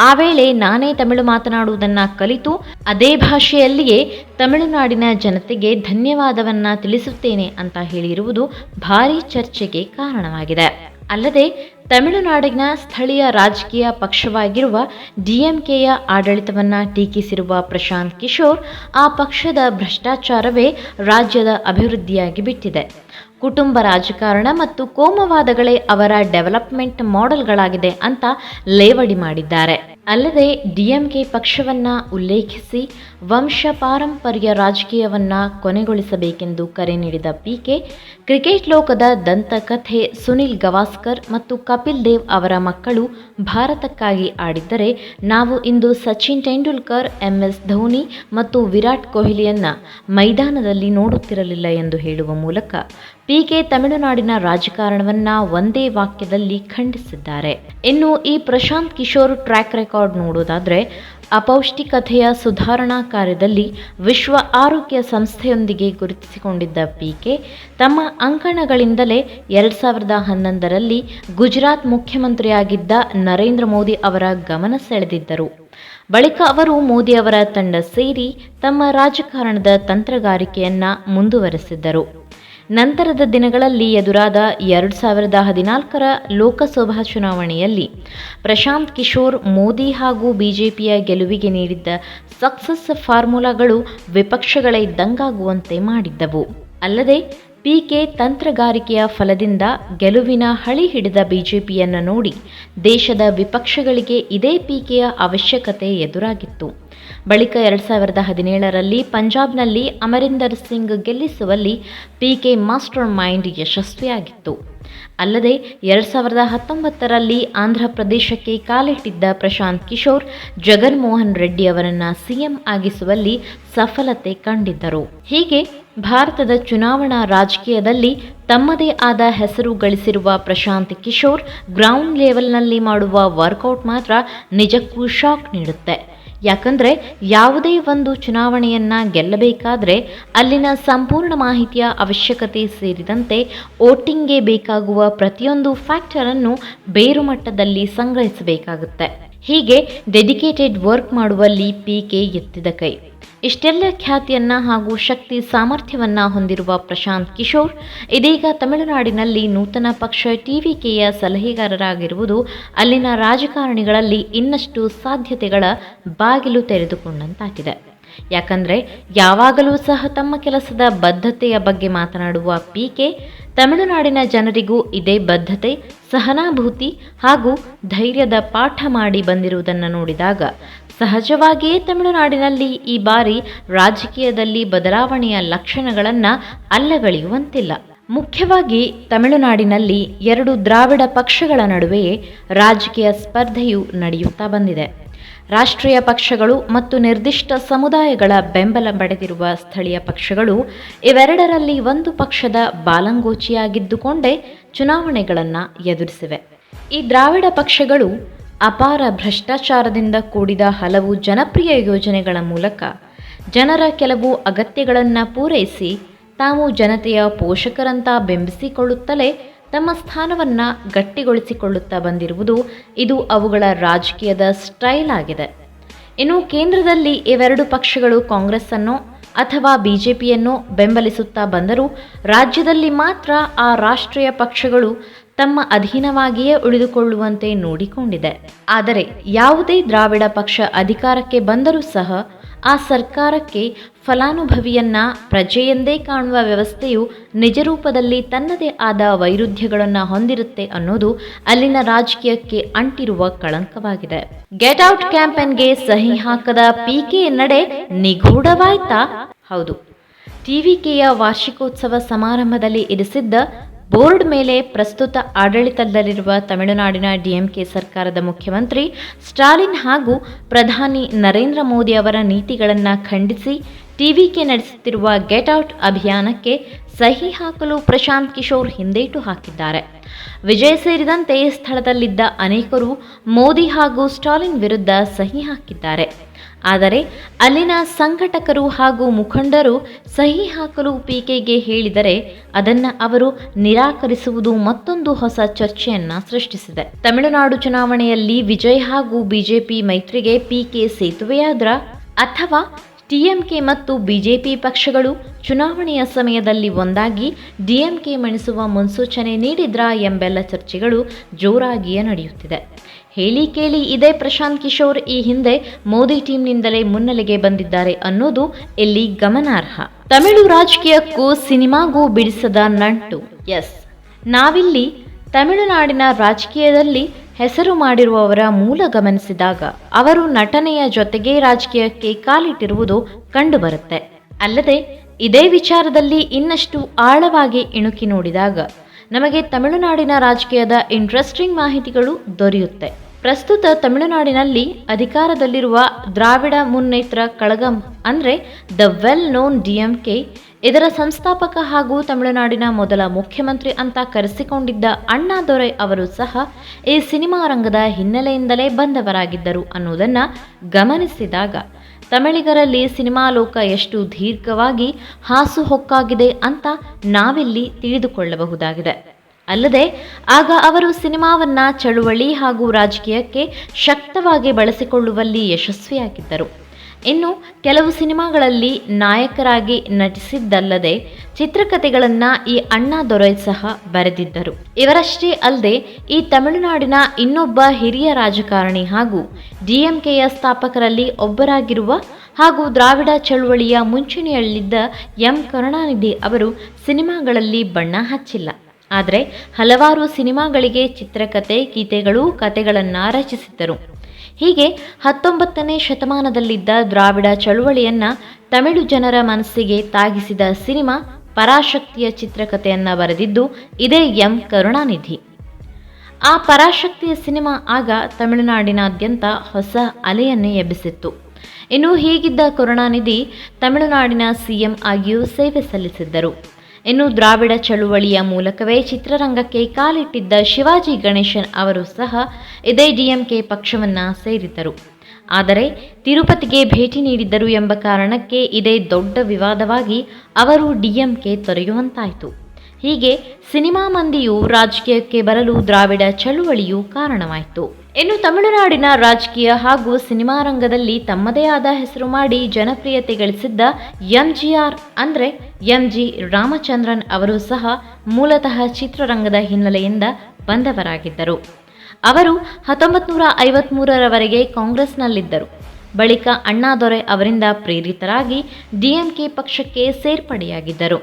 ಆ ವೇಳೆ ನಾನೇ ತಮಿಳು ಮಾತನಾಡುವುದನ್ನು ಕಲಿತು ಅದೇ ಭಾಷೆಯಲ್ಲಿಯೇ ತಮಿಳುನಾಡಿನ ಜನತೆಗೆ ಧನ್ಯವಾದವನ್ನ ತಿಳಿಸುತ್ತೇನೆ ಅಂತ ಹೇಳಿರುವುದು ಭಾರೀ ಚರ್ಚೆಗೆ ಕಾರಣವಾಗಿದೆ. ಅಲ್ಲದೆ ತಮಿಳುನಾಡಿನ ಸ್ಥಳೀಯ ರಾಜಕೀಯ ಪಕ್ಷವಾಗಿರುವ ಡಿಎಂಕೆಯ ಆಡಳಿತವನ್ನ ಟೀಕಿಸಿರುವ ಪ್ರಶಾಂತ್ ಕಿಶೋರ್, ಆ ಪಕ್ಷದ ಭ್ರಷ್ಟಾಚಾರವೇ ರಾಜ್ಯದ ಅಭಿವೃದ್ಧಿಯಾಗಿ ಬಿಟ್ಟಿದೆ. ಕುಟುಂಬ ರಾಜಕಾರಣ ಮತ್ತು ಕೋಮುವಾದಗಳೇ ಅವರ ಡೆವಲಪ್ಮೆಂಟ್ ಮಾಡೆಲ್ಗಳಾಗಿದೆ ಅಂತ ಲೇವಡಿ ಮಾಡಿದ್ದಾರೆ. ಅಲ್ಲದೆ ಡಿಎಂಕೆ ಪಕ್ಷವನ್ನ ಉಲ್ಲೇಖಿಸಿ ವಂಶ ಪಾರಂಪರ್ಯ ರಾಜಕೀಯವನ್ನ ಕೊನೆಗೊಳಿಸಬೇಕೆಂದು ಕರೆ ನೀಡಿದ ಪಿಕೆ, ಕ್ರಿಕೆಟ್ ಲೋಕದ ದಂತಕಥೆ ಸುನಿಲ್ ಗವಾಸ್ಕರ್ ಮತ್ತು ಕಪಿಲ್ ದೇವ್ ಅವರ ಮಕ್ಕಳು ಭಾರತಕ್ಕಾಗಿ ಆಡಿದ್ದರೆ ನಾವು ಇಂದು ಸಚಿನ್ ತೆಂಡೂಲ್ಕರ್, MS ಧೋನಿ ಮತ್ತು ವಿರಾಟ್ ಕೊಹ್ಲಿಯನ್ನ ಮೈದಾನದಲ್ಲಿ ನೋಡುತ್ತಿರಲಿಲ್ಲ ಎಂದು ಹೇಳುವ ಮೂಲಕ ಪಿಕೆ ತಮಿಳುನಾಡಿನ ರಾಜಕಾರಣವನ್ನ ಒಂದೇ ವಾಕ್ಯದಲ್ಲಿ ಖಂಡಿಸಿದ್ದಾರೆ. ಇನ್ನು ಈ ಪ್ರಶಾಂತ್ ಕಿಶೋರ್ ಟ್ರ್ಯಾಕ್ ರೆಕಾರ್ಡ್ ನೋಡೋದಾದ್ರೆ, ಅಪೌಷ್ಟಿಕತೆಯ ಸುಧಾರಣಾ ಕಾರ್ಯದಲ್ಲಿ ವಿಶ್ವ ಆರೋಗ್ಯ ಸಂಸ್ಥೆಯೊಂದಿಗೆ ಗುರುತಿಸಿಕೊಂಡಿದ್ದ ಪಿಕೆ ತಮ್ಮ ಅಂಕಣಗಳಿಂದಲೇ 2011ರಲ್ಲಿ ಗುಜರಾತ್ ಮುಖ್ಯಮಂತ್ರಿಯಾಗಿದ್ದ ನರೇಂದ್ರ ಮೋದಿ ಅವರ ಗಮನ ಸೆಳೆದಿದ್ದರು. ಬಳಿಕ ಅವರು ಮೋದಿ ಅವರ ತಂಡ ಸೇರಿ ತಮ್ಮ ರಾಜಕಾರಣದ ತಂತ್ರಗಾರಿಕೆಯನ್ನ ಮುಂದುವರೆಸಿದ್ದರು. ನಂತರದ ದಿನಗಳಲ್ಲಿ ಎದುರಾದ 2014ರ ಲೋಕಸಭಾ ಚುನಾವಣೆಯಲ್ಲಿ ಪ್ರಶಾಂತ್ ಕಿಶೋರ್ ಮೋದಿ ಹಾಗೂ ಬಿಜೆಪಿಯ ಗೆಲುವಿಗೆ ನೀಡಿದ್ದ ಸಕ್ಸಸ್ ಫಾರ್ಮುಲಾಗಳು ವಿಪಕ್ಷಗಳೇ ದಂಗಾಗುವಂತೆ ಮಾಡಿದ್ದವು. ಅಲ್ಲದೆ ಪಿಕೆ ತಂತ್ರಗಾರಿಕೆಯ ಫಲದಿಂದ ಗೆಲುವಿನ ಹಳಿ ಹಿಡಿದ ಬಿಜೆಪಿಯನ್ನು ನೋಡಿ ದೇಶದ ವಿಪಕ್ಷಗಳಿಗೆ ಇದೇ ಪಿಕೆಯ ಅವಶ್ಯಕತೆ ಎದುರಾಗಿತ್ತು. ಬಳಿಕ 2017ರಲ್ಲಿ ಪಂಜಾಬ್ನಲ್ಲಿ ಅಮರಿಂದರ್ ಸಿಂಗ್ ಗೆಲ್ಲಿಸುವಲ್ಲಿ ಪಿಕೆ ಮಾಸ್ಟರ್ ಮೈಂಡ್ ಯಶಸ್ವಿಯಾಗಿತ್ತು. ಅಲ್ಲದೆ 2019ರಲ್ಲಿ ಆಂಧ್ರ ಪ್ರದೇಶಕ್ಕೆ ಕಾಲಿಟ್ಟಿದ್ದ ಪ್ರಶಾಂತ್ ಕಿಶೋರ್ ಜಗನ್ಮೋಹನ್ ರೆಡ್ಡಿ ಅವರನ್ನ ಸಿಎಂ ಆಗಿಸುವಲ್ಲಿ ಸಫಲತೆ ಕಂಡಿದ್ದರು. ಹೀಗೆ ಭಾರತದ ಚುನಾವಣಾ ರಾಜಕೀಯದಲ್ಲಿ ತಮ್ಮದೇ ಆದ ಹೆಸರು ಗಳಿಸಿರುವ ಪ್ರಶಾಂತ್ ಕಿಶೋರ್ ಗ್ರೌಂಡ್ ಲೆವೆಲ್ನಲ್ಲಿ ಮಾಡುವ ವರ್ಕೌಟ್ ಮಾತ್ರ ನಿಜಕ್ಕೂ ಶಾಕ್ ನೀಡುತ್ತೆ. ಯಾಕಂದ್ರೆ ಯಾವುದೇ ಒಂದು ಚುನಾವಣೆಯನ್ನ ಗೆಲ್ಲಬೇಕಾದ್ರೆ ಅಲ್ಲಿನ ಸಂಪೂರ್ಣ ಮಾಹಿತಿಯ ಅವಶ್ಯಕತೆ ಸೇರಿದಂತೆ ವೋಟಿಂಗ್ಗೆ ಬೇಕಾಗುವ ಪ್ರತಿಯೊಂದು ಫ್ಯಾಕ್ಟರ್ ಅನ್ನು ಬೇರು ಮಟ್ಟದಲ್ಲಿ ಸಂಗ್ರಹಿಸಬೇಕಾಗುತ್ತೆ. ಹೀಗೆ ಡೆಡಿಕೇಟೆಡ್ ವರ್ಕ್ ಮಾಡುವಲ್ಲಿ ಪಿಕೆ ಎತ್ತಿದ ಕೈ. ಇಷ್ಟೆಲ್ಲ ಖ್ಯಾತಿಯನ್ನ ಹಾಗೂ ಶಕ್ತಿ ಸಾಮರ್ಥ್ಯವನ್ನ ಹೊಂದಿರುವ ಪ್ರಶಾಂತ್ ಕಿಶೋರ್ ಇದೀಗ ತಮಿಳುನಾಡಿನಲ್ಲಿ ನೂತನ ಪಕ್ಷ ಟಿವಿಕೆಯ ಸಲಹೆಗಾರರಾಗಿರುವುದು ಅಲ್ಲಿನ ರಾಜಕಾರಣಿಗಳಲ್ಲಿ ಇನ್ನಷ್ಟು ಸಾಧ್ಯತೆಗಳ ಬಾಗಿಲು ತೆರೆದುಕೊಂಡಂತಾಗಿದೆ. ಯಾಕಂದರೆ ಯಾವಾಗಲೂ ಸಹ ತಮ್ಮ ಕೆಲಸದ ಬದ್ಧತೆಯ ಬಗ್ಗೆ ಮಾತನಾಡುವ ಪಿಕೆ ತಮಿಳುನಾಡಿನ ಜನರಿಗೂ ಇದೇ ಬದ್ಧತೆ, ಸಹನಾಭೂತಿ ಹಾಗೂ ಧೈರ್ಯದ ಪಾಠ ಮಾಡಿ ಬಂದಿರುವುದನ್ನು ನೋಡಿದಾಗ ಸಹಜವಾಗಿಯೇ ತಮಿಳುನಾಡಿನಲ್ಲಿ ಈ ಬಾರಿ ರಾಜಕೀಯದಲ್ಲಿ ಬದಲಾವಣೆಯ ಲಕ್ಷಣಗಳನ್ನು ಅಲ್ಲಗಳೆಯುವಂತಿಲ್ಲ. ಮುಖ್ಯವಾಗಿ ತಮಿಳುನಾಡಿನಲ್ಲಿ ಎರಡು ದ್ರಾವಿಡ ಪಕ್ಷಗಳ ನಡುವೆಯೇ ರಾಜಕೀಯ ಸ್ಪರ್ಧೆಯು ನಡೆಯುತ್ತಾ ಬಂದಿದೆ. ರಾಷ್ಟ್ರೀಯ ಪಕ್ಷಗಳು ಮತ್ತು ನಿರ್ದಿಷ್ಟ ಸಮುದಾಯಗಳ ಬೆಂಬಲ ಪಡೆದಿರುವ ಸ್ಥಳೀಯ ಪಕ್ಷಗಳು ಇವೆರಡರಲ್ಲಿ ಒಂದು ಪಕ್ಷದ ಬಾಲಂಗೋಚಿಯಾಗಿದ್ದುಕೊಂಡೇ ಚುನಾವಣೆಗಳನ್ನು ಎದುರಿಸಿವೆ. ಈ ದ್ರಾವಿಡ ಪಕ್ಷಗಳು ಅಪಾರ ಭ್ರಷ್ಟಾಚಾರದಿಂದ ಕೂಡಿದ ಹಲವು ಜನಪ್ರಿಯ ಯೋಜನೆಗಳ ಮೂಲಕ ಜನರ ಕೆಲವು ಅಗತ್ಯಗಳನ್ನು ಪೂರೈಸಿ ತಾವು ಜನತೆಯ ಪೋಷಕರಂತ ಬಿಂಬಿಸಿಕೊಳ್ಳುತ್ತಲೇ ತಮ್ಮ ಸ್ಥಾನವನ್ನು ಗಟ್ಟಿಗೊಳಿಸಿಕೊಳ್ಳುತ್ತಾ ಬಂದಿರುವುದು ಇದು ಅವುಗಳ ರಾಜಕೀಯದ ಸ್ಟೈಲ್ ಆಗಿದೆ. ಇನ್ನು ಕೇಂದ್ರದಲ್ಲಿ ಇವೆರಡು ಪಕ್ಷಗಳು ಕಾಂಗ್ರೆಸ್ ಅನ್ನು ಅಥವಾ ಬಿಜೆಪಿಯನ್ನು ಬೆಂಬಲಿಸುತ್ತಾ ಬಂದರೂ ರಾಜ್ಯದಲ್ಲಿ ಮಾತ್ರ ಆ ರಾಷ್ಟ್ರೀಯ ಪಕ್ಷಗಳು ತಮ್ಮ ಅಧೀನವಾಗಿಯೇ ಉಳಿದುಕೊಳ್ಳುವಂತೆ ನೋಡಿಕೊಂಡಿದೆ. ಆದರೆ ಯಾವುದೇ ದ್ರಾವಿಡ ಪಕ್ಷ ಅಧಿಕಾರಕ್ಕೆ ಬಂದರೂ ಸಹ ಆ ಸರ್ಕಾರಕ್ಕೆ ಫಲಾನುಭವಿಯನ್ನ ಪ್ರಜೆಯೆಂದೇ ಕಾಣುವ ವ್ಯವಸ್ಥೆಯು ನಿಜರೂಪದಲ್ಲಿ ತನ್ನದೇ ಆದ ವೈರುಧ್ಯಗಳನ್ನು ಹೊಂದಿರುತ್ತೆ ಅನ್ನೋದು ಅಲ್ಲಿನ ರಾಜಕೀಯಕ್ಕೆ ಅಂಟಿರುವ ಕಳಂಕವಾಗಿದೆ. ಗೆಟ್ ಔಟ್ ಕ್ಯಾಂಪೇನ್ಗೆ ಸಹಿ ಹಾಕದ ಪಿಕೆ ನಡೆ ನಿಗೂಢವಾಯ್ತಾ? ಹೌದು. ಟಿವಿಕೆಯ ವಾರ್ಷಿಕೋತ್ಸವ ಸಮಾರಂಭದಲ್ಲಿ ಇರಿಸಿದ್ದ ಬೋರ್ಡ್ ಮೇಲೆ ಪ್ರಸ್ತುತ ಆಡಳಿತದಲ್ಲಿರುವ ತಮಿಳುನಾಡಿನ ಡಿಎಂಕೆ ಸರ್ಕಾರದ ಮುಖ್ಯಮಂತ್ರಿ ಸ್ಟಾಲಿನ್ ಹಾಗೂ ಪ್ರಧಾನಿ ನರೇಂದ್ರ ಮೋದಿ ಅವರ ನೀತಿಗಳನ್ನು ಖಂಡಿಸಿ ಟಿವಿಕೆ ನಡೆಸುತ್ತಿರುವ ಗೆಟ್ ಔಟ್ ಅಭಿಯಾನಕ್ಕೆ ಸಹಿ ಹಾಕಲು ಪ್ರಶಾಂತ್ ಕಿಶೋರ್ ಹಿಂದೇಟು ಹಾಕಿದ್ದಾರೆ. ವಿಜಯ್ ಸೇರಿದಂತೆ ಸ್ಥಳದಲ್ಲಿದ್ದ ಅನೇಕರು ಮೋದಿ ಹಾಗೂ ಸ್ಟಾಲಿನ್ ವಿರುದ್ಧ ಸಹಿ ಹಾಕಿದ್ದಾರೆ. ಆದರೆ ಅಲ್ಲಿನ ಸಂಘಟಕರು ಹಾಗೂ ಮುಖಂಡರು ಸಹಿ ಹಾಕಲು ಪಿಕೆಗೆ ಹೇಳಿದರೆ ಅದನ್ನು ಅವರು ನಿರಾಕರಿಸುವುದು ಮತ್ತೊಂದು ಹೊಸ ಚರ್ಚೆಯನ್ನ ಸೃಷ್ಟಿಸಿದೆ. ತಮಿಳುನಾಡು ಚುನಾವಣೆಯಲ್ಲಿ ವಿಜಯ್ ಹಾಗೂ ಬಿಜೆಪಿ ಮೈತ್ರಿಗೆ ಪಿಕೆ ಸೇತುವೆಯಾದ್ರ ಅಥವಾ ಟಿಎಂಕೆ ಮತ್ತು ಬಿಜೆಪಿ ಪಕ್ಷಗಳು ಚುನಾವಣೆಯ ಸಮಯದಲ್ಲಿ ಒಂದಾಗಿ ಡಿಎಂಕೆ ಮಣಿಸುವ ಮುನ್ಸೂಚನೆ ನೀಡಿದ್ರಾ ಎಂಬೆಲ್ಲ ಚರ್ಚೆಗಳು ಜೋರಾಗಿಯೇ ನಡೆಯುತ್ತಿದೆ. ಹೇಳಿ ಕೇಳಿ ಇದೇ ಪ್ರಶಾಂತ್ ಕಿಶೋರ್ ಈ ಹಿಂದೆ ಮೋದಿ ಟೀಮ್ನಿಂದಲೇ ಮುನ್ನೆಲೆಗೆ ಬಂದಿದ್ದಾರೆ ಅನ್ನೋದು ಇಲ್ಲಿ ಗಮನಾರ್ಹ. ತಮಿಳು ರಾಜಕೀಯಕ್ಕೂ ಸಿನಿಮಾಗೂ ಬಿಡಿಸದ ನಂಟು. ಎಸ್, ನಾವಿಲ್ಲಿ ತಮಿಳುನಾಡಿನ ರಾಜಕೀಯದಲ್ಲಿ ಹೆಸರು ಮಾಡಿರುವವರ ಮೂಲ ಗಮನಿಸಿದಾಗ ಅವರು ನಟನೆಯ ಜೊತೆಗೆ ರಾಜಕೀಯಕ್ಕೆ ಕಾಲಿಟ್ಟಿರುವುದು ಕಂಡುಬರುತ್ತೆ. ಅಲ್ಲದೆ ಇದೇ ವಿಚಾರದಲ್ಲಿ ಇನ್ನಷ್ಟು ಆಳವಾಗಿ ಇಣುಕಿ ನೋಡಿದಾಗ ನಮಗೆ ತಮಿಳುನಾಡಿನ ರಾಜಕೀಯದ ಇಂಟ್ರೆಸ್ಟಿಂಗ್ ಮಾಹಿತಿಗಳು ದೊರೆಯುತ್ತೆ. ಪ್ರಸ್ತುತ ತಮಿಳುನಾಡಿನಲ್ಲಿ ಅಧಿಕಾರದಲ್ಲಿರುವ ದ್ರಾವಿಡ ಮುನ್ನೇತ್ರ ಕಳಗಂ ಅಂದರೆ ದ ವೆಲ್ ನೋನ್ ಡಿಎಂಕೆ, ಇದರ ಸಂಸ್ಥಾಪಕ ಹಾಗೂ ತಮಿಳುನಾಡಿನ ಮೊದಲ ಮುಖ್ಯಮಂತ್ರಿ ಅಂತ ಕರೆಸಿಕೊಂಡಿದ್ದ ಅಣ್ಣಾದೊರೈ ಅವರು ಸಹ ಈ ಸಿನಿಮಾ ರಂಗದ ಹಿನ್ನೆಲೆಯಿಂದಲೇ ಬಂದವರಾಗಿದ್ದರು ಅನ್ನೋದನ್ನು ಗಮನಿಸಿದಾಗ ತಮಿಳಿಗರಲ್ಲಿ ಸಿನಿಮಾ ಲೋಕ ಎಷ್ಟು ದೀರ್ಘವಾಗಿ ಹಾಸುಹೊಕ್ಕಾಗಿದೆ ಅಂತ ನಾವಿಲ್ಲಿ ತಿಳಿದುಕೊಳ್ಳಬಹುದಾಗಿದೆ. ಅಲ್ಲದೆ ಆಗ ಅವರು ಸಿನಿಮಾವನ್ನ ಚಳುವಳಿ ಹಾಗೂ ರಾಜಕೀಯಕ್ಕೆ ಶಕ್ತವಾಗಿ ಬಳಸಿಕೊಳ್ಳುವಲ್ಲಿ ಯಶಸ್ವಿಯಾಗಿದ್ದರು. ಇನ್ನು ಕೆಲವು ಸಿನಿಮಾಗಳಲ್ಲಿ ನಾಯಕರಾಗಿ ನಟಿಸಿದ್ದಲ್ಲದೆ ಚಿತ್ರಕಥೆಗಳನ್ನು ಈ ಅಣ್ಣಾದೊರೈ ಸಹ ಬರೆದಿದ್ದರು. ಇವರಷ್ಟೇ ಅಲ್ಲದೆ ಈ ತಮಿಳುನಾಡಿನ ಇನ್ನೊಬ್ಬ ಹಿರಿಯ ರಾಜಕಾರಣಿ ಹಾಗೂ ಡಿಎಂಕೆಯ ಸ್ಥಾಪಕರಲ್ಲಿ ಒಬ್ಬರಾಗಿರುವ ಹಾಗೂ ದ್ರಾವಿಡ ಚಳುವಳಿಯ ಮುಂಚೂಣಿಯಲ್ಲಿದ್ದ ಎಂ ಕರುಣಾನಿಧಿ ಅವರು ಸಿನಿಮಾಗಳಲ್ಲಿ ಬಣ್ಣ ಹಚ್ಚಿಲ್ಲ. ಆದರೆ ಹಲವಾರು ಸಿನಿಮಾಗಳಿಗೆ ಚಿತ್ರಕಥೆ, ಗೀತೆಗಳು, ಕಥೆಗಳನ್ನು ರಚಿಸಿದ್ದರು. ಹೀಗೆ 19ನೇ ಶತಮಾನದಲ್ಲಿದ್ದ ದ್ರಾವಿಡ ಚಳುವಳಿಯನ್ನು ತಮಿಳು ಜನರ ಮನಸ್ಸಿಗೆ ತಾಗಿಸಿದ ಸಿನಿಮಾ ಪರಾಶಕ್ತಿಯ ಚಿತ್ರಕಥೆಯನ್ನು ಬರೆದಿದ್ದು ಇದೇ ಎಂ ಕರುಣಾನಿಧಿ. ಆ ಪರಾಶಕ್ತಿಯ ಸಿನಿಮಾ ಆಗ ತಮಿಳುನಾಡಿನಾದ್ಯಂತ ಹೊಸ ಅಲೆಯನ್ನೇ ಎಬ್ಬಿಸಿತ್ತು. ಇನ್ನು ಹೀಗಿದ್ದ ಕರುಣಾನಿಧಿ ತಮಿಳುನಾಡಿನ ಸಿಎಂ ಆಗಿಯೂ ಸೇವೆ ಸಲ್ಲಿಸಿದ್ದರು. ಇನ್ನು ದ್ರಾವಿಡ ಚಳುವಳಿಯ ಮೂಲಕವೇ ಚಿತ್ರರಂಗಕ್ಕೆ ಕಾಲಿಟ್ಟಿದ್ದ ಶಿವಾಜಿ ಗಣೇಶನ್ ಅವರು ಸಹ ಇದೇ ಡಿಎಂಕೆ ಪಕ್ಷವನ್ನು ಸೇರಿದ್ದರು. ಆದರೆ ತಿರುಪತಿಗೆ ಭೇಟಿ ನೀಡಿದ್ದರು ಎಂಬ ಕಾರಣಕ್ಕೆ ಇದೇ ದೊಡ್ಡ ವಿವಾದವಾಗಿ ಅವರು ಡಿಎಂಕೆ ತೊರೆಯುವಂತಾಯಿತು. ಹೀಗೆ ಸಿನಿಮಾ ಮಂದಿಯು ರಾಜಕೀಯಕ್ಕೆ ಬರಲು ದ್ರಾವಿಡ ಚಳುವಳಿಯು ಕಾರಣವಾಯಿತು. ಇನ್ನು ತಮಿಳುನಾಡಿನ ರಾಜಕೀಯ ಹಾಗೂ ಸಿನಿಮಾ ರಂಗದಲ್ಲಿ ತಮ್ಮದೇ ಆದ ಹೆಸರು ಮಾಡಿ ಜನಪ್ರಿಯತೆ ಗಳಿಸಿದ್ದ ಎಂಜಿಆರ್ ಅಂದರೆ ಎಂಜಿ ರಾಮಚಂದ್ರನ್ ಅವರು ಸಹ ಮೂಲತಃ ಚಿತ್ರರಂಗದ ಹಿನ್ನೆಲೆಯಿಂದ ಬಂದವರಾಗಿದ್ದರು. ಅವರು 1953ರವರೆಗೆ ಕಾಂಗ್ರೆಸ್ನಲ್ಲಿದ್ದರು. ಬಳಿಕ ಅಣ್ಣಾದೊರೈ ಅವರಿಂದ ಪ್ರೇರಿತರಾಗಿ ಡಿಎಂಕೆ ಪಕ್ಷಕ್ಕೆ ಸೇರ್ಪಡೆಯಾಗಿದ್ದರು.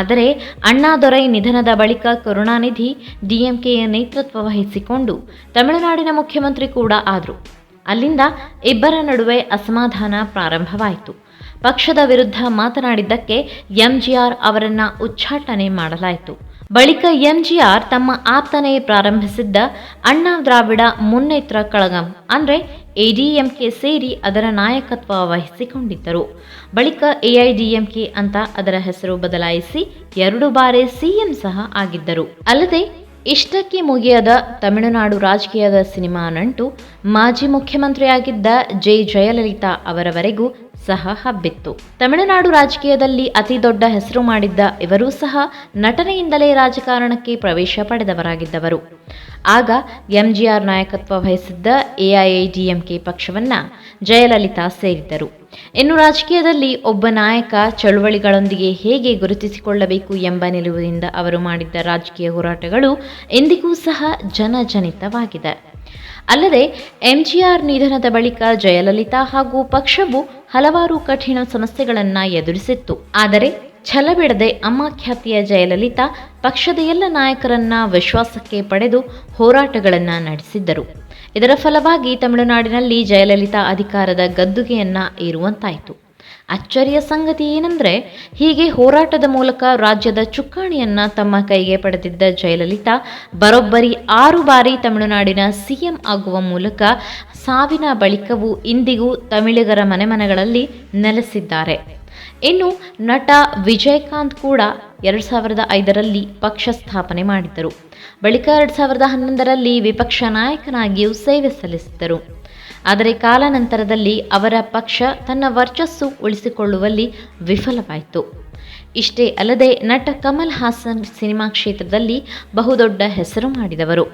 ಆದರೆ ಅಣ್ಣಾದೊರೈ ನಿಧನದ ಬಳಿಕ ಕರುಣಾನಿಧಿ ಡಿಎಂಕೆಯ ನೇತೃತ್ವ ವಹಿಸಿಕೊಂಡು ತಮಿಳುನಾಡಿನ ಮುಖ್ಯಮಂತ್ರಿ ಕೂಡ ಆದರು. ಅಲ್ಲಿಂದ ಇಬ್ಬರ ನಡುವೆ ಅಸಮಾಧಾನ ಪ್ರಾರಂಭವಾಯಿತು. ಪಕ್ಷದ ವಿರುದ್ಧ ಮಾತನಾಡಿದ್ದಕ್ಕೆ ಎಂಜಿಆರ್ ಅವರನ್ನ ಉಚ್ಚಾಟನೆ ಮಾಡಲಾಯಿತು. ಬಳಿಕ ಎಂಜಿಆರ್ ತಮ್ಮ ಆಪ್ತನೇ ಪ್ರಾರಂಭಿಸಿದ್ದ ಅಣ್ಣಾ ದ್ರಾವಿಡ ಮುನ್ನೇತ್ರ ಕಳಗಂ ಅಂದರೆ ಎಡಿಎಂಕೆ ಸೇರಿ ಅದರ ನಾಯಕತ್ವ ವಹಿಸಿಕೊಂಡಿದ್ದರು. ಬಳಿಕ ಎಐಡಿಎಂಕೆ ಅಂತ ಅದರ ಹೆಸರು ಬದಲಾಯಿಸಿ 2 ಬಾರಿ ಸಿಎಂ ಸಹ ಆಗಿದ್ದರು. ಅಲ್ಲದೆ ಇಷ್ಟಕ್ಕೆ ಮುಗಿಯದ ತಮಿಳುನಾಡು ರಾಜಕೀಯದ ಸಿನಿಮಾ ನಂಟು ಮಾಜಿ ಮುಖ್ಯಮಂತ್ರಿಯಾಗಿದ್ದ ಜಯಲಲಿತಾ ಅವರವರೆಗೂ ಸಹ ಹಬ್ಬಿತ್ತು. ತಮಿಳುನಾಡು ರಾಜಕೀಯದಲ್ಲಿ ಅತಿ ದೊಡ್ಡ ಹೆಸರು ಮಾಡಿದ್ದ ಇವರೂ ಸಹ ನಟನೆಯಿಂದಲೇ ರಾಜಕಾರಣಕ್ಕೆ ಪ್ರವೇಶ ಪಡೆದವರಾಗಿದ್ದವರು. ಆಗ ಎಂಜಿಆರ್ ನಾಯಕತ್ವ ವಹಿಸಿದ್ದ ಎಐಎಡಿಎಂಕೆ ಪಕ್ಷವನ್ನ ಜಯಲಲಿತಾ ಸೇರಿದ್ದರು. ಇನ್ನು ರಾಜಕೀಯದಲ್ಲಿ ಒಬ್ಬ ನಾಯಕ ಚಳುವಳಿಗಳೊಂದಿಗೆ ಹೇಗೆ ಗುರುತಿಸಿಕೊಳ್ಳಬೇಕು ಎಂಬ ನಿಲುವಿನಿಂದ ಅವರು ಮಾಡಿದ್ದ ರಾಜಕೀಯ ಹೋರಾಟಗಳು ಇಂದಿಗೂ ಸಹ ಜನಜನಿತವಾಗಿದೆ. ಅಲ್ಲದೆ ಎಂಜಿಆರ್ ನಿಧನದ ಬಳಿಕ ಜಯಲಲಿತಾ ಹಾಗೂ ಪಕ್ಷವು ಹಲವಾರು ಕಠಿಣ ಸಮಸ್ಯೆಗಳನ್ನು ಎದುರಿಸಿತ್ತು. ಆದರೆ ಛಲಬಿಡದೆ ಅಮ್ಮ ಖ್ಯಾತಿಯ ಜಯಲಲಿತಾ ಪಕ್ಷದ ಎಲ್ಲ ನಾಯಕರನ್ನ ವಿಶ್ವಾಸಕ್ಕೆ ಪಡೆದು ಹೋರಾಟಗಳನ್ನು ನಡೆಸಿದ್ದರು. ಇದರ ಫಲವಾಗಿ ತಮಿಳುನಾಡಿನಲ್ಲಿ ಜಯಲಲಿತಾ ಅಧಿಕಾರದ ಗದ್ದುಗೆಯನ್ನ ಏರುವಂತಾಯಿತು. ಅಚ್ಚರಿಯ ಸಂಗತಿ ಏನೆಂದರೆ, ಹೀಗೆ ಹೋರಾಟದ ಮೂಲಕ ರಾಜ್ಯದ ಚುಕ್ಕಾಣಿಯನ್ನ ತಮ್ಮ ಕೈಗೆ ಪಡೆದಿದ್ದ ಜಯಲಲಿತಾ ಬರೋಬ್ಬರಿ 6 ಬಾರಿ ತಮಿಳುನಾಡಿನ ಸಿಎಂ ಆಗುವ ಮೂಲಕ ಸಾವಿನ ಬಳಿಕವೂ ಇಂದಿಗೂ ತಮಿಳಿಗರ ಮನೆಗಳಲ್ಲಿ ನೆಲೆಸಿದ್ದಾರೆ. ಇನ್ನು ನಟ ವಿಜಯಕಾಂತ್ ಕೂಡ 2005ರಲ್ಲಿ ಪಕ್ಷ ಸ್ಥಾಪನೆ ಮಾಡಿದ್ದರು. ಬಳಿಕ 2011ರಲ್ಲಿ ವಿಪಕ್ಷ ನಾಯಕನಾಗಿಯೂ ಸೇವೆ ಸಲ್ಲಿಸಿದ್ದರು. ಆದರೆ ಕಾಲಾನಂತರದಲ್ಲಿ ಅವರ ಪಕ್ಷ ತನ್ನ ವರ್ಚಸ್ಸು ಉಳಿಸಿಕೊಳ್ಳುವಲ್ಲಿ ವಿಫಲವಾಯಿತು. ಇಷ್ಟೇ ಅಲ್ಲದೆ ನಟ ಕಮಲ್ ಹಾಸನ್ ಸಿನಿಮಾ ಕ್ಷೇತ್ರದಲ್ಲಿ ಬಹುದೊಡ್ಡ ಹೆಸರು ಮಾಡಿದವರು.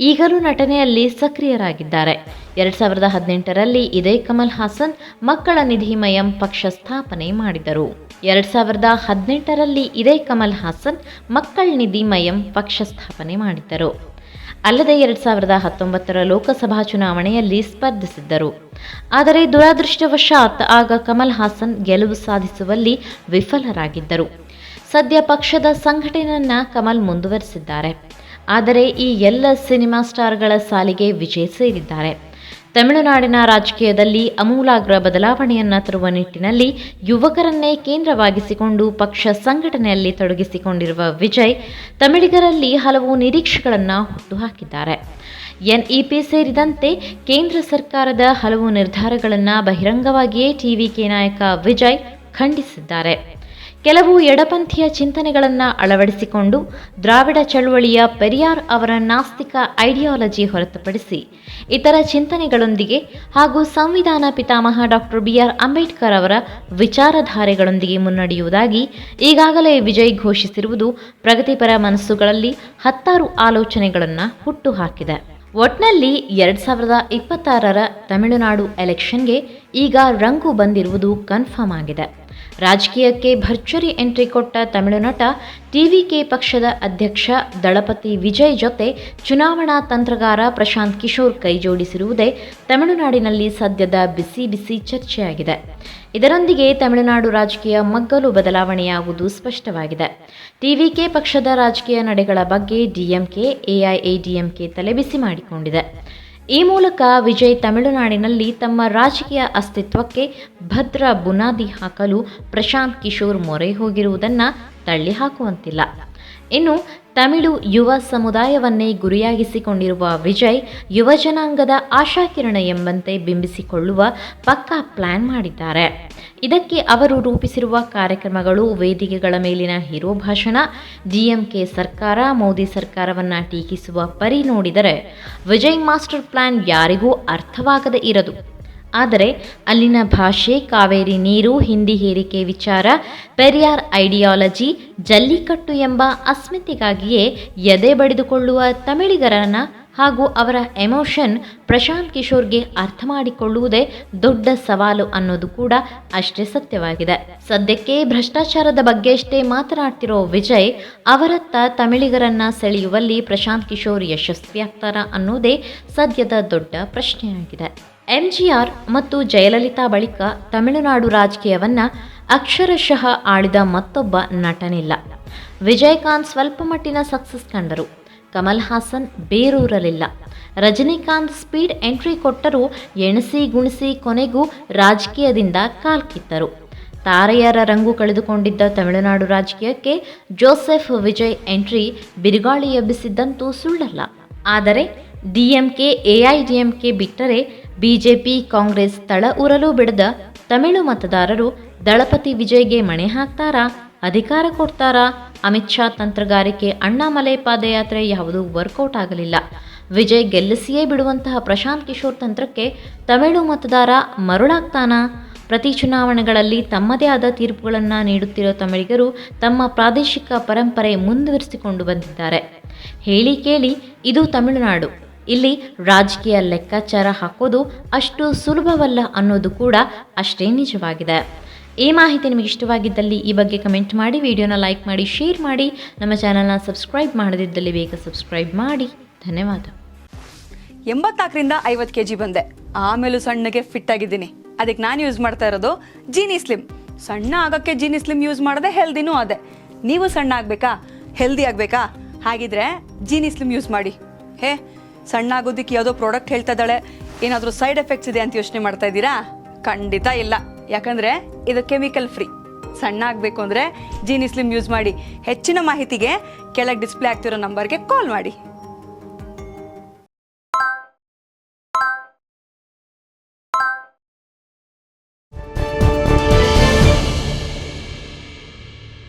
ಈಗಲೂ ನಟನೆಯಲ್ಲಿ ಸಕ್ರಿಯರಾಗಿದ್ದಾರೆ. 2018ರಲ್ಲಿ ಇದೇ ಕಮಲ್ ಹಾಸನ್ ಮಕ್ಕಳ ನಿಧಿ ಮಯಂ ಪಕ್ಷ ಸ್ಥಾಪನೆ ಮಾಡಿದರು. 2018ರಲ್ಲಿ ಇದೇ ಕಮಲ್ ಹಾಸನ್ ಮಕ್ಕಳ ನಿಧಿ ಮಯಂ ಪಕ್ಷ ಸ್ಥಾಪನೆ ಮಾಡಿದ್ದರು. ಅಲ್ಲದೆ 2019ರ ಲೋಕಸಭಾ ಚುನಾವಣೆಯಲ್ಲಿ ಸ್ಪರ್ಧಿಸಿದ್ದರು. ಆದರೆ ದುರದೃಷ್ಟವಶಾತ್ ಆಗ ಕಮಲ್ ಹಾಸನ್ ಗೆಲುವು ಸಾಧಿಸುವಲ್ಲಿ ವಿಫಲರಾಗಿದ್ದರು. ಸದ್ಯ ಪಕ್ಷದ ಸಂಘಟನೆಯನ್ನ ಕಮಲ್ ಮುಂದುವರೆಸಿದ್ದಾರೆ. ಆದರೆ ಈ ಎಲ್ಲ ಸಿನಿಮಾ ಸ್ಟಾರ್ಗಳ ಸಾಲಿಗೆ ವಿಜಯ್ ಸೇರಿದ್ದಾರೆ. ತಮಿಳುನಾಡಿನ ರಾಜಕೀಯದಲ್ಲಿ ಅಮೂಲಾಗ್ರ ಬದಲಾವಣೆಯನ್ನು ತರುವ ನಿಟ್ಟಿನಲ್ಲಿ ಯುವಕರನ್ನೇ ಕೇಂದ್ರವಾಗಿಸಿಕೊಂಡು ಪಕ್ಷ ಸಂಘಟನೆಯಲ್ಲಿ ತೊಡಗಿಸಿಕೊಂಡಿರುವ ವಿಜಯ್ ತಮಿಳಿಗರಲ್ಲಿ ಹಲವು ನಿರೀಕ್ಷೆಗಳನ್ನು ಹುಟ್ಟುಹಾಕಿದ್ದಾರೆ. ಎನ್ಇಪಿ ಸೇರಿದಂತೆ ಕೇಂದ್ರ ಸರ್ಕಾರದ ಹಲವು ನಿರ್ಧಾರಗಳನ್ನು ಬಹಿರಂಗವಾಗಿಯೇ ಟಿವಿಕೆ ನಾಯಕ ವಿಜಯ್ ಖಂಡಿಸಿದ್ದಾರೆ. ಕೆಲವು ಎಡಪಂಥೀಯ ಚಿಂತನೆಗಳನ್ನು ಅಳವಡಿಸಿಕೊಂಡು ದ್ರಾವಿಡ ಚಳವಳಿಯ ಪೆರಿಯಾರ್ ಅವರ ನಾಸ್ತಿಕ ಐಡಿಯಾಲಜಿ ಹೊರತುಪಡಿಸಿ ಇತರ ಚಿಂತನೆಗಳೊಂದಿಗೆ ಹಾಗೂ ಸಂವಿಧಾನ ಪಿತಾಮಹ ಡಾಕ್ಟರ್ ಬಿಆರ್ ಅಂಬೇಡ್ಕರ್ ಅವರ ವಿಚಾರಧಾರೆಗಳೊಂದಿಗೆ ಮುನ್ನಡೆಯುವುದಾಗಿ ಈಗಾಗಲೇ ವಿಜಯ್ ಘೋಷಿಸಿರುವುದು ಪ್ರಗತಿಪರ ಮನಸ್ಸುಗಳಲ್ಲಿ ಹತ್ತಾರು ಆಲೋಚನೆಗಳನ್ನು ಹುಟ್ಟುಹಾಕಿದೆ. ಒಟ್ನಲ್ಲಿ 2026ರ ತಮಿಳುನಾಡು ಎಲೆಕ್ಷನ್ಗೆ ಈಗ ರಂಗು ಬಂದಿರುವುದು ಕನ್ಫರ್ಮ್ ಆಗಿದೆ. ರಾಜಕೀಯಕ್ಕೆ ಭರ್ಜರಿ ಎಂಟ್ರಿ ಕೊಟ್ಟ ತಮಿಳು ನಟ ಟಿವಿಕೆ ಪಕ್ಷದ ಅಧ್ಯಕ್ಷ ದಳಪತಿ ವಿಜಯ್ ಜೊತೆ ಚುನಾವಣಾ ತಂತ್ರಗಾರ ಪ್ರಶಾಂತ್ ಕಿಶೋರ್ ಕೈಜೋಡಿಸಿರುವುದೇ ತಮಿಳುನಾಡಿನಲ್ಲಿ ಸದ್ಯದ ಬಿಸಿ ಬಿಸಿ ಚರ್ಚೆಯಾಗಿದೆ. ಇದರೊಂದಿಗೆ ತಮಿಳುನಾಡು ರಾಜಕೀಯ ಮಗ್ಗಲು ಬದಲಾವಣೆಯಾಗುವುದು ಸ್ಪಷ್ಟವಾಗಿದೆ. ಟಿವಿಕೆ ಪಕ್ಷದ ರಾಜಕೀಯ ನಡೆಗಳ ಬಗ್ಗೆ ಡಿಎಂಕೆ, ಎಐಎಡಿಎಂಕೆ ತಲೆಬಿಸಿ ಮಾಡಿಕೊಂಡಿದೆ. ಈ ಮೂಲಕ ವಿಜಯ್ ತಮಿಳುನಾಡಿನಲ್ಲಿ ತಮ್ಮ ರಾಜಕೀಯ ಅಸ್ತಿತ್ವಕ್ಕೆ ಭದ್ರ ಬುನಾದಿ ಹಾಕಲು ಪ್ರಶಾಂತ್ ಕಿಶೋರ್ ಮೊರೆ ಹೋಗಿರುವುದನ್ನು ತಳ್ಳಿ ಹಾಕುವಂತಿಲ್ಲ. ಇನ್ನು ತಮಿಳು ಯುವ ಸಮುದಾಯವನ್ನೇ ಗುರಿಯಾಗಿಸಿಕೊಂಡಿರುವ ವಿಜಯ್ ಯುವಜನಾಂಗದ ಆಶಾಕಿರಣ ಎಂಬಂತೆ ಬಿಂಬಿಸಿಕೊಳ್ಳುವ ಪಕ್ಕಾ ಪ್ಲಾನ್ ಮಾಡಿದ್ದಾರೆ. ಇದಕ್ಕೆ ಅವರು ರೂಪಿಸಿರುವ ಕಾರ್ಯಕ್ರಮಗಳು, ವೇದಿಕೆಗಳ ಮೇಲಿನ ಹೀರೋ ಭಾಷಣ, ಡಿಎಂಕೆ ಸರ್ಕಾರ, ಮೋದಿ ಸರ್ಕಾರವನ್ನು ಟೀಕಿಸುವ ಪರಿ ನೋಡಿದರೆ ವಿಜಯ್ ಮಾಸ್ಟರ್ ಪ್ಲಾನ್ ಯಾರಿಗೂ ಅರ್ಥವಾಗದೇ ಇರದು. ಆದರೆ ಅಲ್ಲಿನ ಭಾಷೆ, ಕಾವೇರಿ ನೀರು, ಹಿಂದಿ ಹೇರಿಕೆ ವಿಚಾರ, ಪೆರಿಯಾರ್ ಐಡಿಯಾಲಜಿ, ಜಲ್ಲಿಕಟ್ಟು ಎಂಬ ಅಸ್ಮಿತೆಗಾಗಿಯೇ ಎದೆ ಬಡಿದುಕೊಳ್ಳುವ ತಮಿಳಿಗರನ್ನ ಹಾಗೂ ಅವರ ಎಮೋಷನ್ ಪ್ರಶಾಂತ್ ಕಿಶೋರ್ಗೆ ಅರ್ಥ ಮಾಡಿಕೊಳ್ಳುವುದೇ ದೊಡ್ಡ ಸವಾಲು ಅನ್ನೋದು ಕೂಡ ಅಷ್ಟೇ ಸತ್ಯವಾಗಿದೆ. ಸದ್ಯಕ್ಕೆ ಭ್ರಷ್ಟಾಚಾರದ ಬಗ್ಗೆಯಷ್ಟೇ ಮಾತನಾಡ್ತಿರೋ ವಿಜಯ್ ಅವರತ್ತ ತಮಿಳಿಗರನ್ನ ಸೆಳೆಯುವಲ್ಲಿ ಪ್ರಶಾಂತ್ ಕಿಶೋರ್ ಯಶಸ್ವಿಯಾಗ್ತಾರಾ ಅನ್ನೋದೇ ಸದ್ಯದ ದೊಡ್ಡ ಪ್ರಶ್ನೆಯಾಗಿದೆ. ಎಂಜಿಆರ್ ಮತ್ತು ಜಯಲಲಿತಾ ಬಳಿಕ ತಮಿಳುನಾಡು ರಾಜಕೀಯವನ್ನು ಅಕ್ಷರಶಃ ಆಳಿದ ಮತ್ತೊಬ್ಬ ನಟನಿಲ್ಲ. ವಿಜಯಕಾಂತ್ ಸ್ವಲ್ಪ ಮಟ್ಟಿನ ಸಕ್ಸಸ್ ಕಂಡರು. ಕಮಲ್ ಹಾಸನ್ ಬೇರೂರಲಿಲ್ಲ. ರಜನಿಕಾಂತ್ ಸ್ಪೀಡ್ ಎಂಟ್ರಿ ಕೊಟ್ಟರೂ ಎಣಿಸಿ ಗುಣಿಸಿ ಕೊನೆಗೂ ರಾಜಕೀಯದಿಂದ ಕಾಲ್ಕಿತ್ತರು. ತಾರೆಯರ ರಂಗು ಕಳೆದುಕೊಂಡಿದ್ದ ತಮಿಳುನಾಡು ರಾಜಕೀಯಕ್ಕೆ ಜೋಸೆಫ್ ವಿಜಯ್ ಎಂಟ್ರಿ ಬಿರುಗಾಳಿ ಎಬ್ಬಿಸಿದ್ದಂತೂ ಸುಳ್ಳಲ್ಲ. ಆದರೆ ಡಿಎಂಕೆ, ಎಐಡಿಎಂಕೆ ಬಿಟ್ಟರೆ ಬಿಜೆಪಿ, ಕಾಂಗ್ರೆಸ್ ತಳ ಊರಲು ಬಿಡದ ತಮಿಳು ಮತದಾರರು ದಳಪತಿ ವಿಜಯ್ಗೆ ಮಣೆ ಹಾಕ್ತಾರಾ? ಅಧಿಕಾರ ಕೊಡ್ತಾರಾ? ಅಮಿತ್ ಶಾ ತಂತ್ರಗಾರಿಕೆ, ಅಣ್ಣಾಮಲೈ ಪಾದಯಾತ್ರೆ ಯಾವುದೂ ವರ್ಕೌಟ್ ಆಗಲಿಲ್ಲ. ವಿಜಯ್ ಗೆಲ್ಲಿಸಿಯೇ ಬಿಡುವಂತಹ ಪ್ರಶಾಂತ್ ಕಿಶೋರ್ ತಂತ್ರಕ್ಕೆ ತಮಿಳು ಮತದಾರ ಮರುಳಾಗ್ತಾನಾ? ಪ್ರತಿ ಚುನಾವಣೆಗಳಲ್ಲಿ ತಮ್ಮದೇ ಆದ ತೀರ್ಪುಗಳನ್ನು ನೀಡುತ್ತಿರೋ ತಮಿಳಿಗರು ತಮ್ಮ ಪ್ರಾದೇಶಿಕ ಪರಂಪರೆ ಮುಂದುವರಿಸಿಕೊಂಡು ಬಂದಿದ್ದಾರೆ. ಹೇಳಿ ಕೇಳಿ, ಇದು ತಮಿಳುನಾಡು. ಇಲ್ಲಿ ರಾಜಕೀಯ ಲೆಕ್ಕಾಚಾರ ಹಾಕೋದು ಅಷ್ಟು ಸುಲಭವಲ್ಲ ಅನ್ನೋದು ಕೂಡ ಅಷ್ಟೇ ನಿಜವಾಗಿದೆ. ಈ ಮಾಹಿತಿ ನಿಮಗೆ ಇಷ್ಟವಾಗಿದ್ದಲ್ಲಿ ಈ ಬಗ್ಗೆ ಕಮೆಂಟ್ ಮಾಡಿ, ವಿಡಿಯೋನ ಲೈಕ್ ಮಾಡಿ, ಶೇರ್ ಮಾಡಿ. ನಮ್ಮ ಚಾನಲ್ನ ಸಬ್ಸ್ಕ್ರೈಬ್ ಮಾಡದಿದ್ದಲ್ಲಿ ಬೇಗ ಸಬ್ಸ್ಕ್ರೈಬ್ ಮಾಡಿ. ಧನ್ಯವಾದ. 84ರಿಂದ 50 kg ಬಂದೆ. ಆಮೇಲೂ ಸಣ್ಣಗೆ ಫಿಟ್ ಆಗಿದ್ದೀನಿ. ಅದಕ್ಕೆ ನಾನು ಯೂಸ್ ಮಾಡ್ತಾ ಇರೋದು ಜೀನಿ ಸ್ಲಿಮ್. ಸಣ್ಣ ಆಗೋಕ್ಕೆ ಜೀನಿ ಸ್ಲಿಮ್ ಯೂಸ್ ಮಾಡಿದೆ, ಹೆಲ್ದಿನೂ ಅದೇ. ನೀವು ಸಣ್ಣ ಆಗಬೇಕಾ, ಹೆಲ್ದಿ ಆಗಬೇಕಾ? ಹಾಗಿದ್ರೆ ಜೀನಿ ಸ್ಲಿಮ್ ಯೂಸ್ ಮಾಡಿ. ಸಣ್ಣ ಆಗೋದಕ್ಕೆ ಯಾವುದೋ ಪ್ರಾಡಕ್ಟ್ ಹೇಳ್ತಾ ಇದ್ದಾಳೆ, ಏನಾದರೂ ಸೈಡ್ ಎಫೆಕ್ಟ್ಸ್ ಇದೆ ಅಂತ ಯೋಚನೆ ಮಾಡ್ತಾ ಇದ್ದೀರಾ? ಖಂಡಿತ ಇಲ್ಲ. ಯಾಕಂದರೆ ಇದು ಕೆಮಿಕಲ್ ಫ್ರೀ. ಸಣ್ಣ ಆಗಬೇಕು ಅಂದರೆ ಜೀನಿ ಸ್ಲಿಮ್ ಯೂಸ್ ಮಾಡಿ. ಹೆಚ್ಚಿನ ಮಾಹಿತಿಗೆ ಕೆಳಗೆ ಡಿಸ್ಪ್ಲೇ ಆಗ್ತಿರೋ ನಂಬರ್ಗೆ ಕಾಲ್ ಮಾಡಿ.